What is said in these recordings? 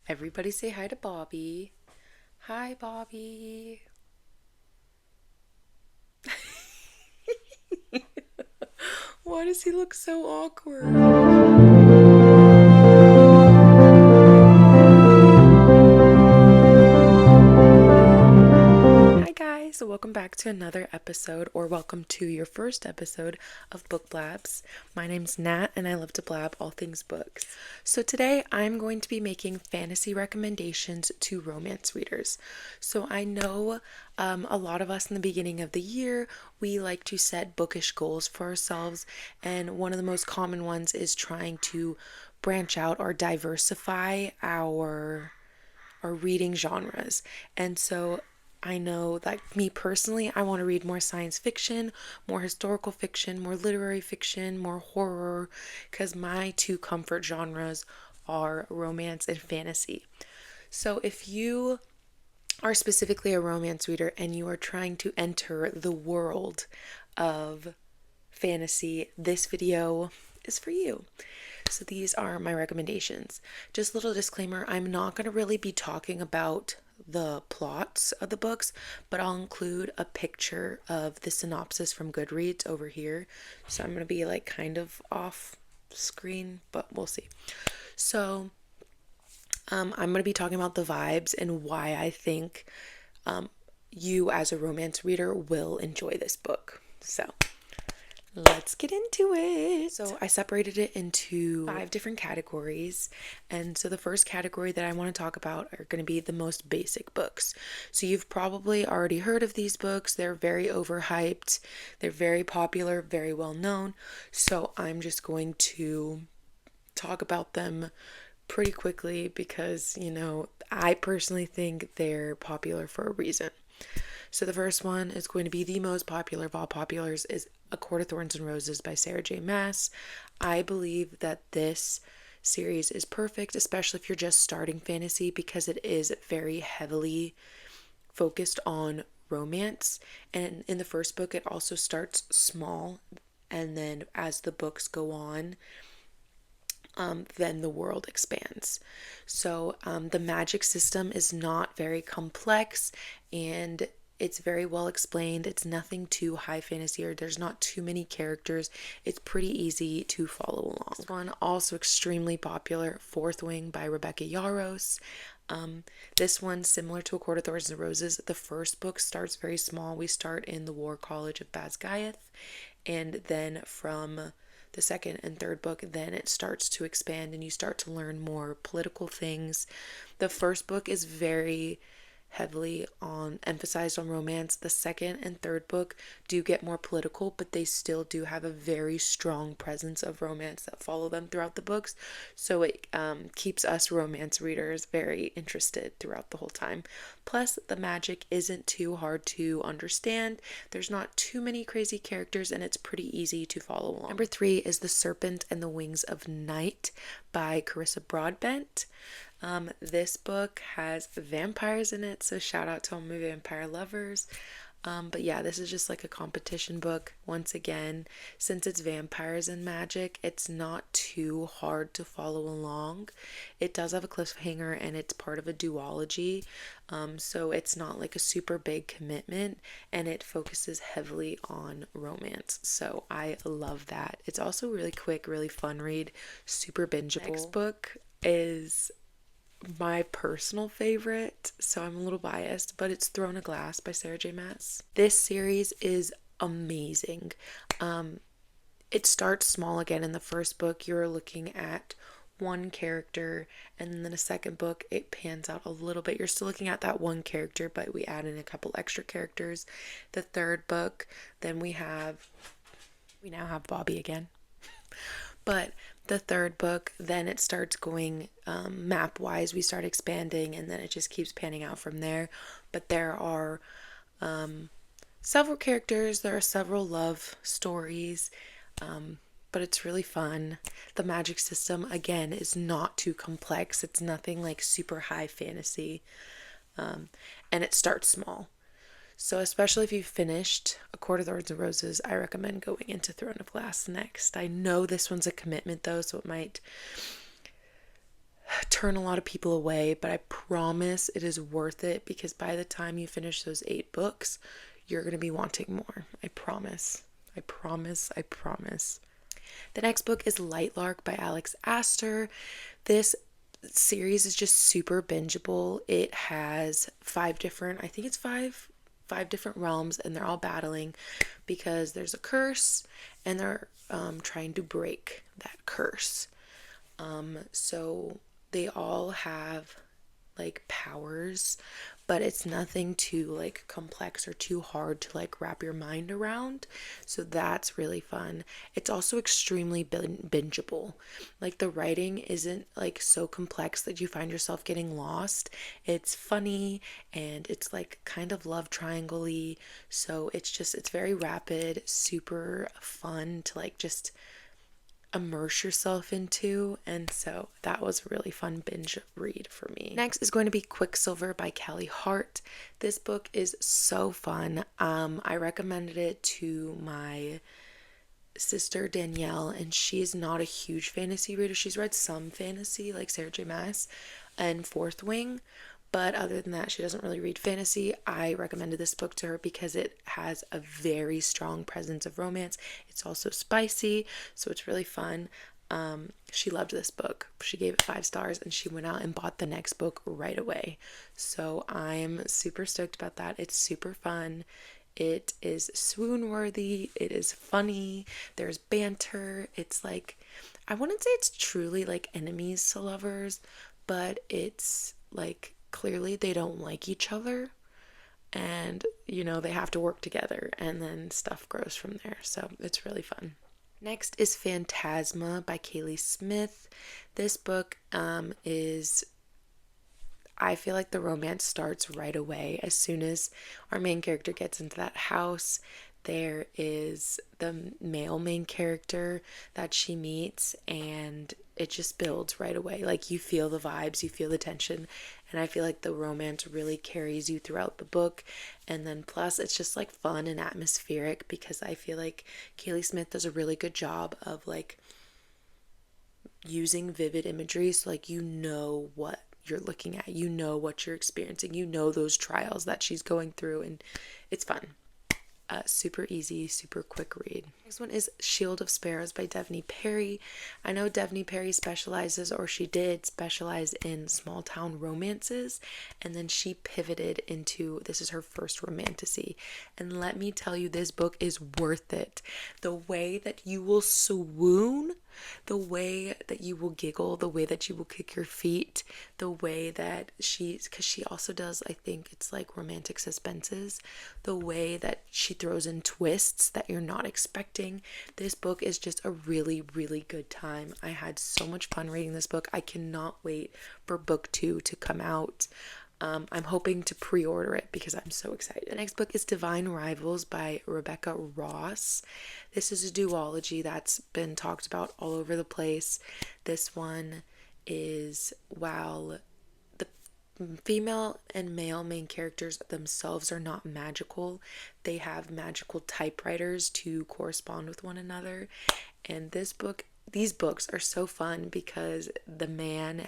Everybody say hi to Bobby. Hi, Bobby. Why does he look so awkward? Hi guys, welcome back to another episode, or welcome to your first episode of Book Blabs. My name's Nat and I love to blab all things books. So today I'm going to be making fantasy recommendations to romance readers. So I know a lot of us in the beginning of the year, we like to set bookish goals for ourselves, and one of the most common ones is trying to branch out or diversify our reading genres. And so I know that me personally, I want to read more science fiction, more historical fiction, more literary fiction, more horror, because my two comfort genres are romance and fantasy. So if you are specifically a romance reader and you are trying to enter the world of fantasy, this video is for you. So these are my recommendations. Just a little disclaimer, I'm not going to really be talking about the plots of the books, but I'll include a picture of the synopsis from Goodreads over here. So I'm going to be like kind of off screen, but we'll see. So I'm going to be talking about the vibes and why I think you as a romance reader will enjoy this book. So let's get into it. So I separated it into 5 different categories. And so the first category that I want to talk about are going to be the most basic books. So you've probably already heard of these books. They're very overhyped. They're very popular, very well known. So I'm just going to talk about them pretty quickly because, I personally think they're popular for a reason. So the first one is going to be the most popular of all populars is A Court of Thorns and Roses by Sarah J. Maas. I believe that this series is perfect, especially if you're just starting fantasy, because it is very heavily focused on romance. And in the first book, it also starts small, and then as the books go on, then the world expands. So the magic system is not very complex, and it's very well explained. It's nothing too high fantasy, or there's not too many characters. It's pretty easy to follow along. This one also extremely popular, Fourth Wing by Rebecca Yarros. This one, similar to A Court of Thorns and Roses, the first book starts very small. We start in the War College of Basgiath, and then from the second and third book, then it starts to expand and you start to learn more political things. The first book is very heavily emphasized on romance. The second and third book do get more political, but they still do have a very strong presence of romance that follow them throughout the books. So it keeps us romance readers very interested throughout the whole time. Plus, the magic isn't too hard to understand. There's not too many crazy characters, and it's pretty easy to follow along. Number 3 is The Serpent and the Wings of Night by Carissa Broadbent. This book has vampires in it, so shout out to all my vampire lovers. But yeah, this is just like a competition book. Once again, since it's vampires and magic, it's not too hard to follow along. It does have a cliffhanger and it's part of a duology, so it's not like a super big commitment, and it focuses heavily on romance. So I love that. It's also really quick, really fun read, super bingeable. Next book is my personal favorite, so I'm a little biased, but it's Throne of Glass by Sarah J. Maas. This series is amazing. It starts small again. In the first book, you're looking at one character, and then in the second book, it pans out a little bit. You're still looking at that one character, but we add in a couple extra characters. The third book, then we now have Bobby again. But the third book, then it starts going map wise. We start expanding, and then it just keeps panning out from there. But there are several characters, there are several love stories, but it's really fun. The magic system, again, is not too complex. It's nothing like super high fantasy, and it starts small. So especially if you've finished A Court of Thorns and Roses, I recommend going into Throne of Glass next. I know this one's a commitment though, so it might turn a lot of people away, but I promise it is worth it, because by the time you finish those 8 books, you're going to be wanting more. I promise. I promise. I promise. The next book is Lightlark by Alex Astor. This series is just super bingeable. It has 5 different, I think it's five different realms, and they're all battling because there's a curse, and they're trying to break that curse. So they all have like powers, but it's nothing too like complex or too hard to like wrap your mind around. So that's really fun. It's also extremely bingeable. Like the writing isn't like so complex that you find yourself getting lost. It's funny, and it's like kind of love triangle-y. So it's very rapid, super fun to like just immerse yourself into, and so that was a really fun binge read for me. Next is going to be Quicksilver by Kelly Hart. This book is so fun. I recommended it to my sister Danielle, and she's not a huge fantasy reader. She's read some fantasy like Sarah J Maas and Fourth Wing, but other than that, she doesn't really read fantasy. I recommended this book to her because it has a very strong presence of romance. It's also spicy, so it's really fun. She loved this book. She gave it 5 stars, and she went out and bought the next book right away. So I'm super stoked about that. It's super fun. It is swoon worthy. It is funny. There's banter. It's like, I wouldn't say it's truly like enemies to lovers, but it's like clearly they don't like each other, and they have to work together, and then stuff grows from there. So it's really fun. Next is Phantasma by Kaylee Smith. This book is, I feel like the romance starts right away. As soon as our main character gets into that house, there is the male main character that she meets, and it just builds right away. Like, you feel the vibes, you feel the tension, and I feel like the romance really carries you throughout the book. And then plus it's just like fun and atmospheric, because I feel like Kaylee Smith does a really good job of like using vivid imagery, so like what you're looking at, what you're experiencing, those trials that she's going through, and it's fun. Super easy, super quick read. Next one is Shield of Sparrows by Devney Perry. I know Devney Perry specializes, or she did specialize in small town romances, and then she pivoted into, this is her first romantasy. And let me tell you, this book is worth it. The way that you will swoon, the way that you will giggle, the way that you will kick your feet, the way that because she also does, I think it's like romantic suspenses, the way that she throws in twists that you're not expecting. This book is just a really, really good time. I had so much fun reading this book. I cannot wait for book 2 to come out. I'm hoping to pre-order it because I'm so excited. The next book is Divine Rivals by Rebecca Ross. This is a duology that's been talked about all over the place. This one is, while the female and male main characters themselves are not magical, they have magical typewriters to correspond with one another. And these books are so fun because the man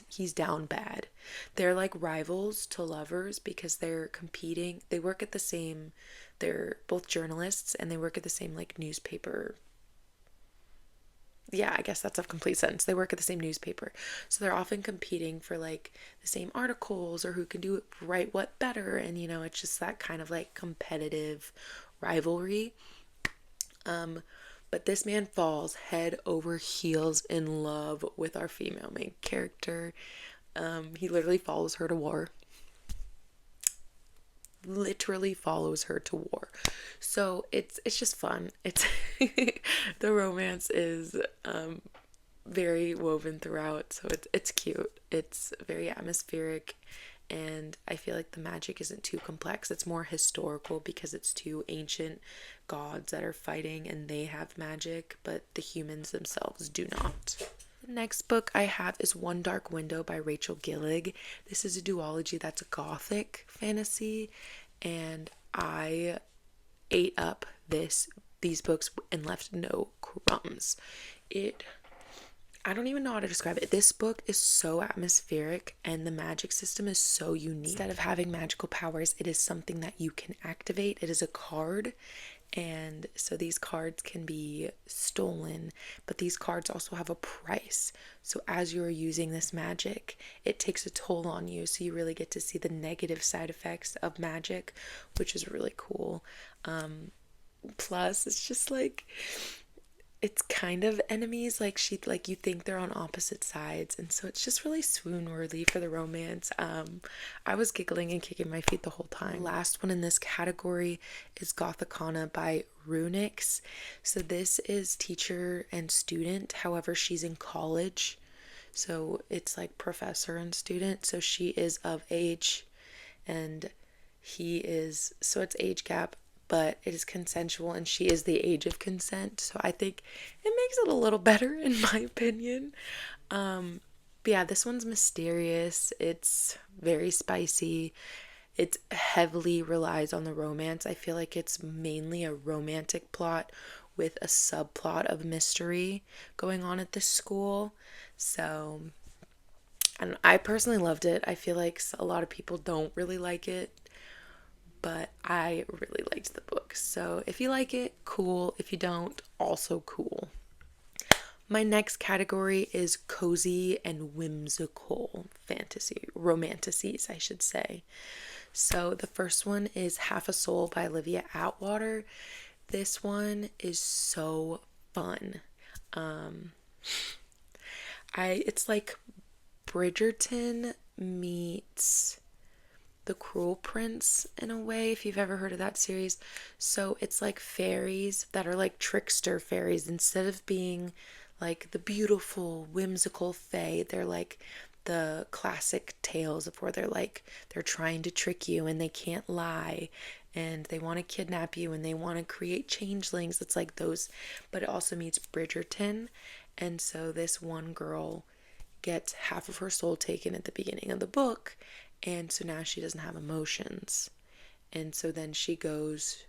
he's down bad. They're like rivals to lovers because they're competing. They're both journalists, and they work at the same like newspaper. Yeah, I guess that's a complete sentence. They work at the same newspaper. So they're often competing for like the same articles, or who can write what better. And it's just that kind of like competitive rivalry. But this man falls head over heels in love with our female main character. He literally follows her to war. Literally follows her to war. So it's just fun. It's the romance is very woven throughout, so it's cute. It's very atmospheric, and I feel like the magic isn't too complex. It's more historical because it's two ancient gods that are fighting, and they have magic, but the humans themselves do not. The next book I have is One Dark Window by Rachel Gillig. This is a duology that's a gothic fantasy, and I ate up these books and left no crumbs. I don't even know how to describe it. This book is so atmospheric and the magic system is so unique. Instead of having magical powers, it is something that you can activate. It is a card. And so these cards can be stolen, but these cards also have a price. So as you're using this magic, it takes a toll on you. So you really get to see the negative side effects of magic, which is really cool. Plus, it's just like it's kind of enemies, like you think they're on opposite sides, and so it's just really swoon worthy for the romance. I was giggling and kicking my feet the whole time. The last one in this category is Gothicana by Runix. So this is teacher and student, however she's in college, so it's like professor and student. So she is of age and he is, so it's age gap, but it is consensual and she is the age of consent. So I think it makes it a little better in my opinion. But yeah, this one's mysterious. It's very spicy. It heavily relies on the romance. I feel like it's mainly a romantic plot with a subplot of mystery going on at this school. So, and I personally loved it. I feel like a lot of people don't really like it, but I really liked the book. So if you like it, cool. If you don't, also cool. My next category is cozy and whimsical fantasy, romanticities, I should say. So the first one is Half a Soul by Olivia Atwater. This one is so fun. It's like Bridgerton meets The Cruel Prince in a way, if you've ever heard of that series. So it's like fairies that are like trickster fairies. Instead of being like the beautiful, whimsical fae, they're like the classic tales of where they're trying to trick you and they can't lie and they want to kidnap you and they want to create changelings. It's like those, but it also meets Bridgerton. And so this one girl gets half of her soul taken at the beginning of the book, and so now she doesn't have emotions. And so then she goes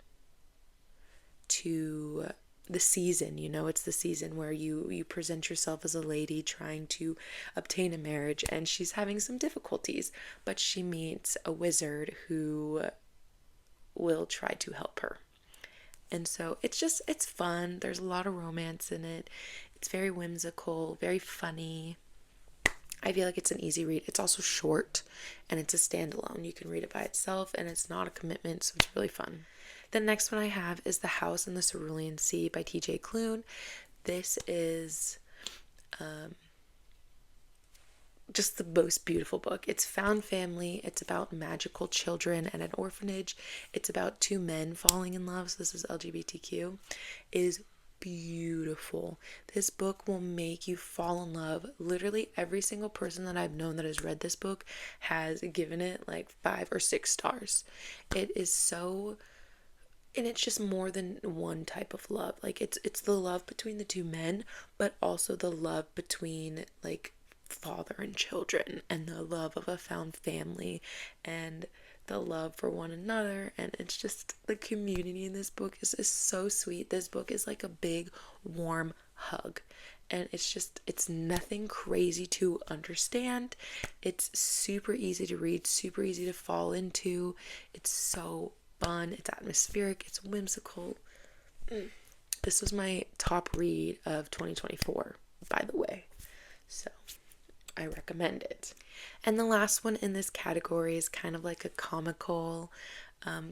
to the season, it's the season where you present yourself as a lady trying to obtain a marriage, and she's having some difficulties, but she meets a wizard who will try to help her. And so it's fun. There's a lot of romance in it. It's very whimsical, very funny. I feel like it's an easy read. It's also short and it's a standalone. You can read it by itself and it's not a commitment, so it's really fun. The next one I have is The House in the Cerulean Sea by TJ Klune. This is just the most beautiful book. It's found family. It's about magical children and an orphanage. It's about two men falling in love. So this is LGBTQ. It is beautiful. This book will make you fall in love. Literally every single person that I've known that has read this book has given it like 5 or 6 stars. It is so, and it's just more than one type of love. Like it's the love between the two men, but also the love between like father and children, and the love of a found family, and the love for one another. And it's just, the community in this book is so sweet. This book is like a big warm hug, and it's nothing crazy to understand. It's super easy to read, super easy to fall into. It's so fun, it's atmospheric, it's whimsical. This was my top read of 2024, by the way, so I recommend it. And the last one in this category is kind of like a comical,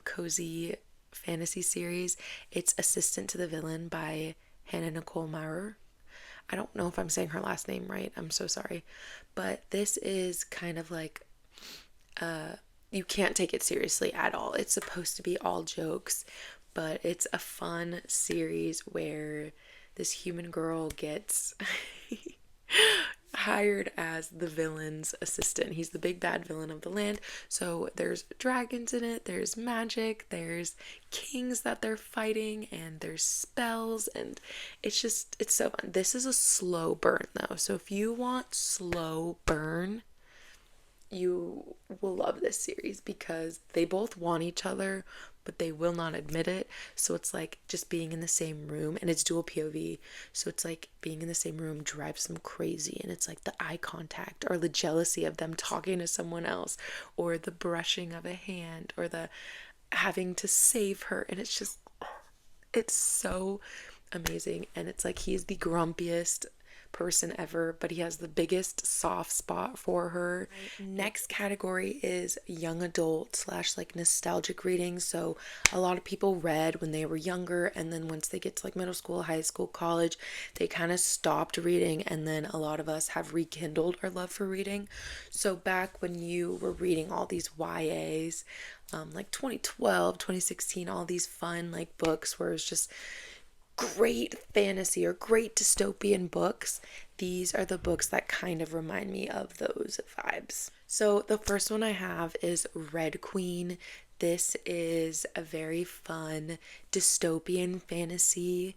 cozy fantasy series. It's Assistant to the Villain by Hannah Nicole Maurer. I don't know if I'm saying her last name right. I'm so sorry. But this is kind of like, you can't take it seriously at all. It's supposed to be all jokes, but it's a fun series where this human girl gets hired as the villain's assistant. He's the big bad villain of the land. So there's dragons in it, there's magic, there's kings that they're fighting, and there's spells, and it's so fun. This is a slow burn though. So if you want slow burn, you will love this series because they both want each other, but they will not admit it. So it's like just being in the same room, and it's dual POV. So it's like being in the same room drives them crazy. And it's like the eye contact or the jealousy of them talking to someone else, or the brushing of a hand, or the having to save her. And it's just, it's so amazing. And it's like he's the grumpiest person ever, but he has the biggest soft spot for her. Next category is young adult slash like nostalgic reading. So a lot of people read when they were younger, and then once they get to like middle school, high school, college, they kind of stopped reading, and then a lot of us have rekindled our love for reading. So back when you were reading all these YAs, like 2012, 2016, all these fun like books where it's just great fantasy or great dystopian books, these are the books that kind of remind me of those vibes. So the first one I have is Red Queen. This is a very fun dystopian fantasy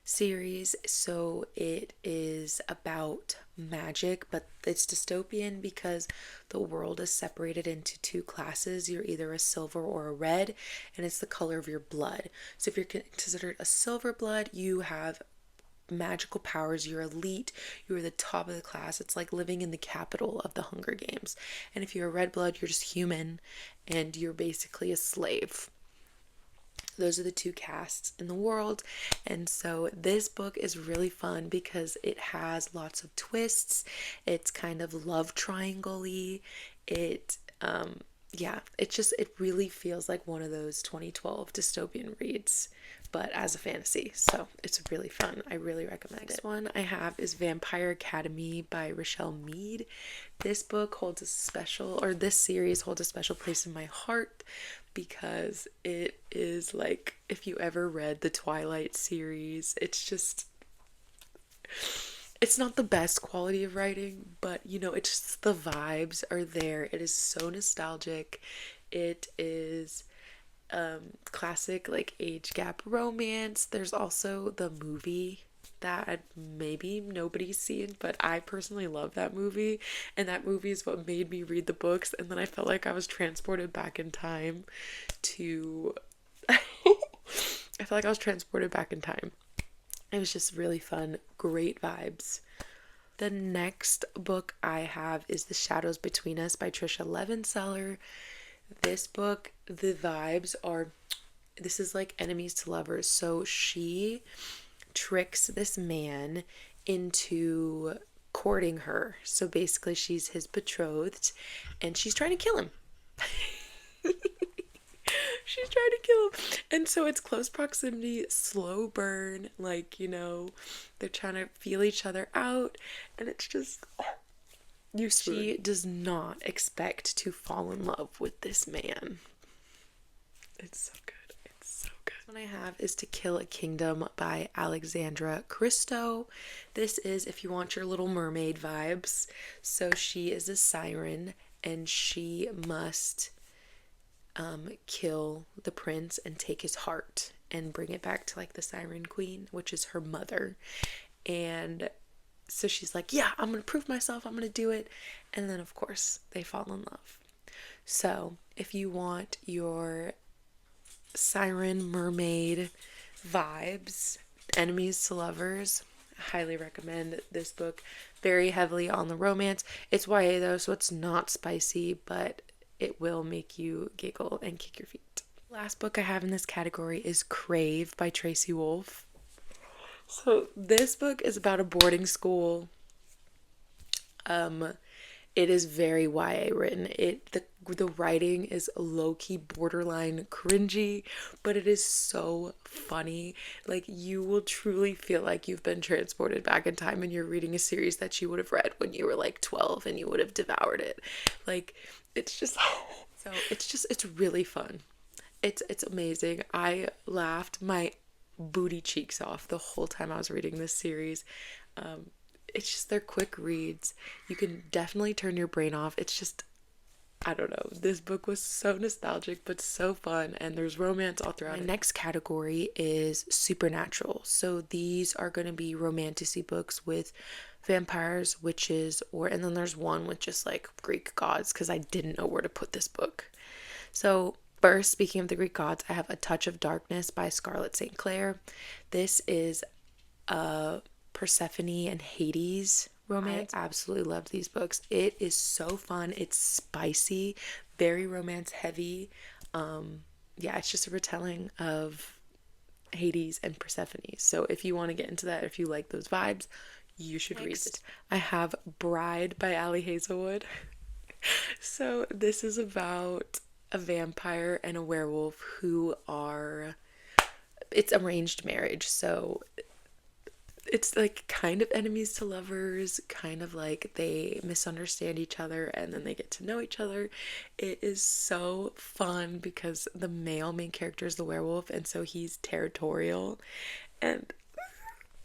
series. So it is about magic, but it's dystopian because the world is separated into two classes. You're either a silver or a red, and it's the color of your blood. So if you're considered a silver blood, you have magical powers, you're elite, you're the top of the class. It's like living in the capital of the Hunger Games. And if you're a red blood, you're just human and you're basically a slave. Those are the two castes in the world. And so this book is really fun because it has lots of twists. It's kind of love triangle-y. It really feels like one of those 2012 dystopian reads, but as a fantasy. So it's really fun. I really recommend it. Next one I have is Vampire Academy by Rochelle Mead. This series holds a special place in my heart because it is like, if you ever read the Twilight series, it's not the best quality of writing, but it's just the vibes are there. It is so nostalgic. It is classic like age gap romance. There's also the movie that maybe nobody's seen, but I personally love that movie, and that movie is what made me read the books, and then I felt like I was transported back in time to I felt like I was transported back in time. It was just really fun, great vibes. The next book I have is The Shadows Between Us by Trisha Levenseller. This book, the vibes are, this is like enemies to lovers. So she tricks this man into courting her. So basically she's his betrothed and she's trying to kill him. She's trying to kill him. And so it's close proximity, slow burn, like, they're trying to feel each other out, and it's just she does not expect to fall in love with this man. It's so good. It's so good. This one I have is To Kill a Kingdom by Alexandra Christo. This is if you want your Little Mermaid vibes. So she is a siren and she must kill the prince and take his heart and bring it back to like the Siren Queen, which is her mother. And so she's like, yeah, I'm gonna prove myself, I'm gonna do it. And then of course they fall in love. So if you want your siren mermaid vibes, enemies to lovers, I highly recommend this book. Very heavily on the romance. It's YA though, so it's not spicy, but it will make you giggle and kick your feet. Last book I have in this category is Crave by Tracy Wolff. So this book is about a boarding school. It is very YA written. The writing is low-key borderline cringy, but it is so funny. Like, you will truly feel like you've been transported back in time and you're reading a series that you would have read when you were like 12 and you would have devoured it. Like, it's really fun. It's amazing. I laughed my booty cheeks off the whole time I was reading this series. It's just, they're quick reads. You can definitely turn your brain off. It's just, I don't know. This book was so nostalgic, but so fun. And there's romance all throughout it. My next category is supernatural. So these are going to be romantasy books with vampires, witches, or and then there's one with just like Greek gods because I didn't know where to put this book. So, first, speaking of the Greek gods, I have A Touch of Darkness by Scarlett St. Clair. This is a Persephone and Hades romance. I absolutely loved these books. It is so fun. It's spicy, very romance heavy. Yeah, it's just a retelling of Hades and Persephone. So if you want to get into that, if you like those vibes, you should read it. I have Bride by Ali Hazelwood. So this is about a vampire and a werewolf who are, it's arranged marriage. So it's like kind of enemies to lovers, kind of like they misunderstand each other and then they get to know each other. It is so fun because the male main character is the werewolf, and so he's territorial, and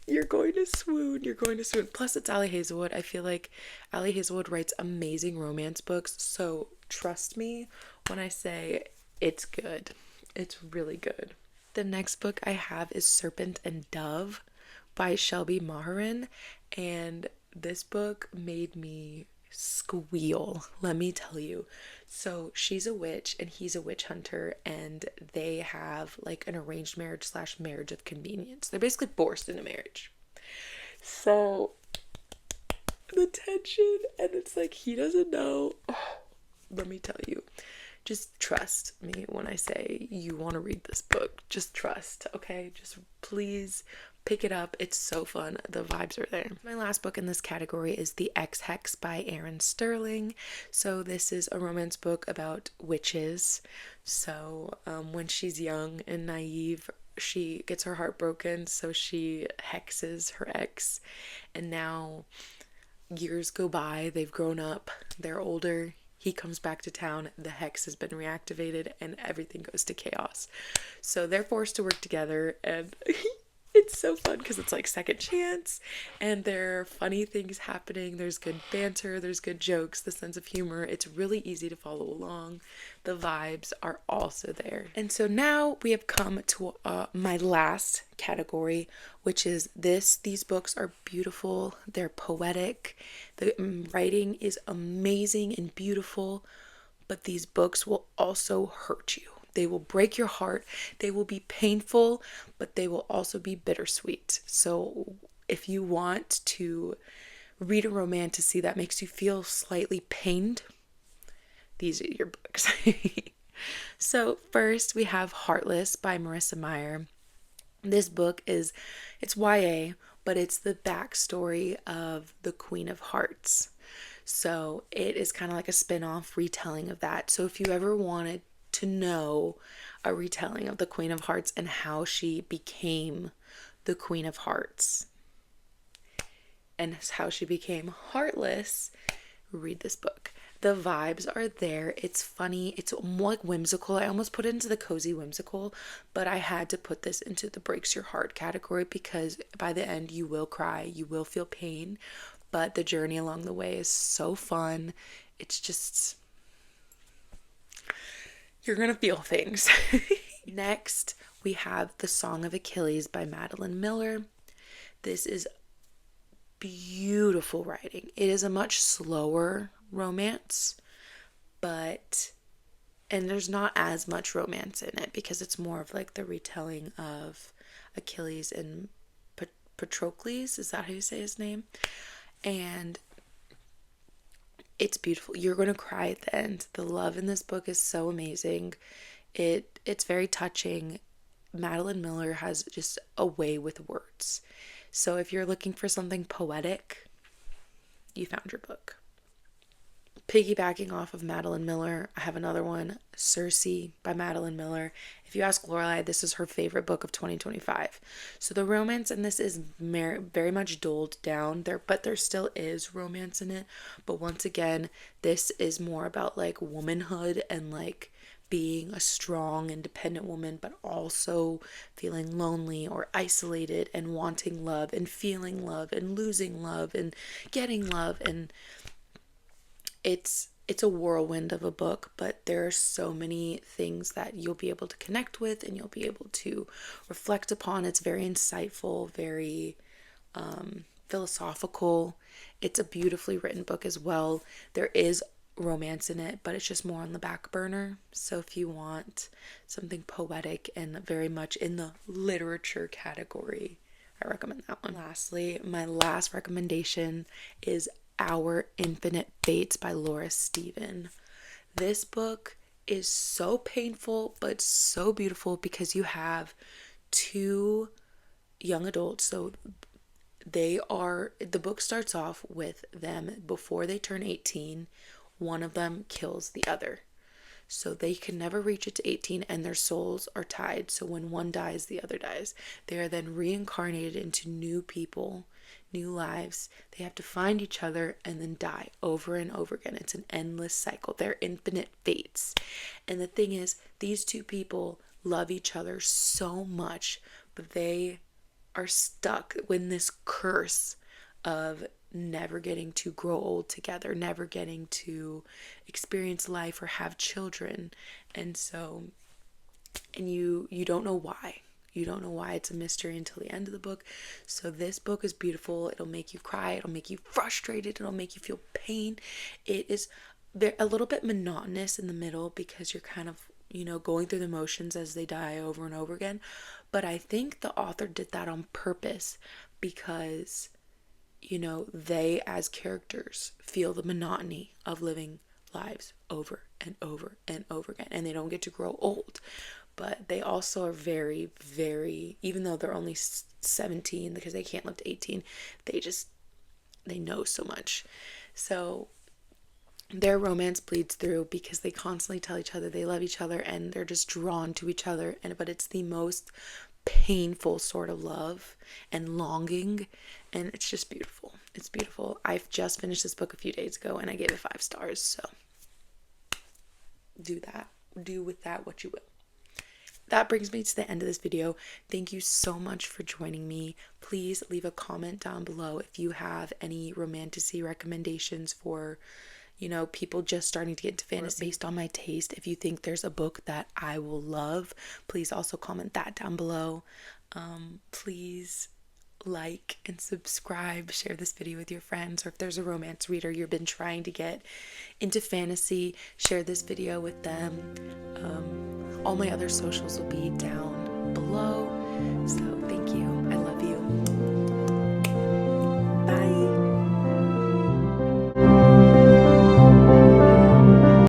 you're going to swoon. You're going to swoon. Plus, it's Ali Hazelwood. I feel like Ali Hazelwood writes amazing romance books, so trust me when I say it's good. It's really good. The next book I have is Serpent and Dove by Shelby Maharin, and this book made me squeal, let me tell you. So she's a witch and he's a witch hunter, and they have like an arranged marriage slash marriage of convenience. They're basically forced into marriage. So the tension, and it's like he doesn't know. Oh, let me tell you, just trust me when I say you want to read this book. Just trust, okay? Just please pick it up. It's so fun. The vibes are there. My last book in this category is The Ex-Hex by Erin Sterling. So this is a romance book about witches. So when she's young and naive, she gets her heart broken, so she hexes her ex. And now years go by, they've grown up, they're older. He comes back to town, the hex has been reactivated, and everything goes to chaos. So they're forced to work together, and it's so fun because it's like second chance, and there are funny things happening. There's good banter, there's good jokes, the sense of humor. It's really easy to follow along. The vibes are also there. And so now we have come to my last category, which is this. These books are beautiful. They're poetic. The writing is amazing and beautiful, but these books will also hurt you. They will break your heart. They will be painful, but they will also be bittersweet. So if you want to read a romantasy that makes you feel slightly pained, these are your books. So first we have Heartless by Marissa Meyer. This book it's YA, but it's the backstory of the Queen of Hearts. So it is kind of like a spin-off retelling of that. So if you ever wanted to know a retelling of the Queen of Hearts and how she became the Queen of Hearts and how she became heartless, read this book. The vibes are there. It's funny. It's more like whimsical. I almost put it into the cozy whimsical, but I had to put this into the breaks your heart category because by the end you will cry, you will feel pain, but the journey along the way is so fun. It's just, you're gonna feel things. Next, we have The Song of Achilles by Madeline Miller. This is beautiful writing. It is a much slower romance, and there's not as much romance in it because it's more of like the retelling of Achilles and Patroclus. Is that how you say his name? And it's beautiful. You're going to cry at the end. The love in this book is so amazing. It's very touching. Madeline Miller has just a way with words. So if you're looking for something poetic, you found your book. Piggybacking off of Madeline Miller, I have another one, Circe by Madeline Miller. If you ask Lorelai, this is her favorite book of 2025. So the romance in this is very much dulled down there, but there still is romance in it. But once again, this is more about like womanhood and like being a strong, independent woman, but also feeling lonely or isolated and wanting love and feeling love and losing love and getting love. And it's a whirlwind of a book, but there are so many things that you'll be able to connect with and you'll be able to reflect upon. It's very insightful, very philosophical. It's a beautifully written book as well. There is romance in it, but it's just more on the back burner. So if you want something poetic and very much in the literature category, I recommend that one. Lastly, my last recommendation is Our Infinite Fates by Laura Stephen. This book is so painful but so beautiful because you have two young adults. So the book starts off with them before they turn 18. One of them kills the other. So they can never reach it to 18 and their souls are tied. So when one dies, the other dies. They are then reincarnated into new people, new lives. They have to find each other and then die over and over again. It's an endless cycle. They're infinite fates. And the thing is, these two people love each other so much, but they are stuck in this curse of never getting to grow old together, never getting to experience life or have children. And so, and you don't know why. You don't know why. It's a mystery until the end of the book. So this book is beautiful. It'll make you cry. It'll make you frustrated. It'll make you feel pain. It is a little bit monotonous in the middle because you're kind of, going through the motions as they die over and over again. But I think the author did that on purpose because, they as characters feel the monotony of living lives over and over and over again, and they don't get to grow old. But they also are very, very, even though they're only 17 because they can't live to 18, they know so much. So their romance bleeds through because they constantly tell each other they love each other and they're just drawn to each other. But it's the most painful sort of love and longing, and it's just beautiful. It's beautiful. I've just finished this book a few days ago and I gave it 5 stars. So do with that what you will. That brings me to the end of this video. Thank you so much for joining me. Please leave a comment down below if you have any romantasy recommendations for, people just starting to get into fantasy based on my taste. If you think there's a book that I will love, please also comment that down below. Please like and subscribe, share this video with your friends, or if there's a romance reader you've been trying to get into fantasy, share this video with them. All my other socials will be down below. So thank you.